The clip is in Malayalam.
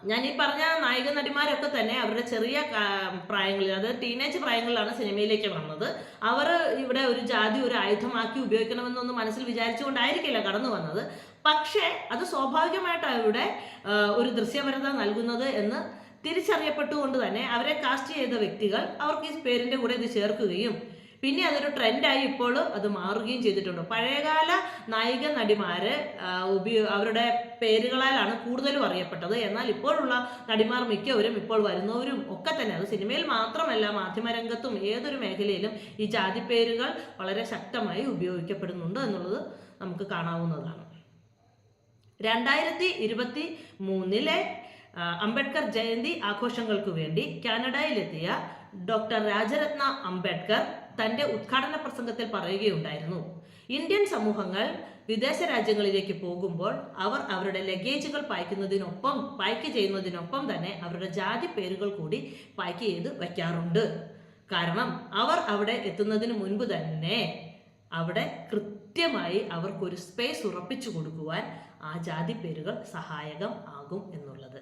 ഞാൻ ഈ പറഞ്ഞ നായിക നടിമാരൊക്കെ തന്നെ അവരുടെ ചെറിയ പ്രായങ്ങളിൽ, അതായത് ടീനേജ് പ്രായങ്ങളിലാണ് സിനിമയിലേക്ക് വന്നത്. അവർ ഇവിടെ ഒരു ജാതി ഒരു ആയുധമാക്കി ഉപയോഗിക്കണമെന്നൊന്നും മനസ്സിൽ വിചാരിച്ചുകൊണ്ടായിരിക്കില്ല കടന്നു വന്നത്. പക്ഷേ അത് സ്വാഭാവികമായിട്ട് അവരുടെ ഒരു ദൃശ്യപരത നൽകുന്നത് എന്ന് തിരിച്ചറിയപ്പെട്ടുകൊണ്ട് തന്നെ അവരെ കാസ്റ്റ് ചെയ്ത വ്യക്തികൾ അവർക്ക് ഈ പേരിൻ്റെ കൂടെ ഇത് ചേർക്കുകയും പിന്നെ അതൊരു ട്രെൻഡായി ഇപ്പോൾ അത് മാറുകയും ചെയ്തിട്ടുണ്ട്. പഴയകാല നായിക നടിമാര് അവരുടെ പേരുകളാലാണ് കൂടുതലും അറിയപ്പെട്ടത്. എന്നാൽ ഇപ്പോഴുള്ള നടിമാർ മിക്കവരും ഇപ്പോൾ വരുന്നവരും ഒക്കെ തന്നെ, അത് സിനിമയിൽ മാത്രമല്ല മാധ്യമരംഗത്തും ഏതൊരു മേഖലയിലും ഈ ജാതി പേരുകൾ വളരെ ശക്തമായി ഉപയോഗിക്കപ്പെടുന്നുണ്ട് എന്നുള്ളത് നമുക്ക് കാണാവുന്നതാണ്. 2023 അംബേദ്കർ ജയന്തി ആഘോഷങ്ങൾക്ക് വേണ്ടി കാനഡയിലെത്തിയ ഡോക്ടർ രാജരത്ന അംബേദ്കർ തൻ്റെ ഉദ്ഘാടന പ്രസംഗത്തിൽ പറയുകയുണ്ടായിരുന്നു, ഇന്ത്യൻ സമൂഹങ്ങൾ വിദേശ രാജ്യങ്ങളിലേക്ക് പോകുമ്പോൾ അവർ അവരുടെ ലഗേജുകൾ പായ്ക്ക് ചെയ്യുന്നതിനൊപ്പം തന്നെ അവരുടെ ജാതി പേരുകൾ കൂടി പായ്ക്ക് ചെയ്ത് വയ്ക്കാറുണ്ട്. കാരണം അവർ അവിടെ എത്തുന്നതിന് മുൻപ് തന്നെ അവിടെ കൃത്യമായി അവർക്കൊരു സ്പേസ് ഉറപ്പിച്ചു കൊടുക്കുവാൻ ആ ജാതി പേരുകൾ സഹായകം ആകും എന്നുള്ളത്.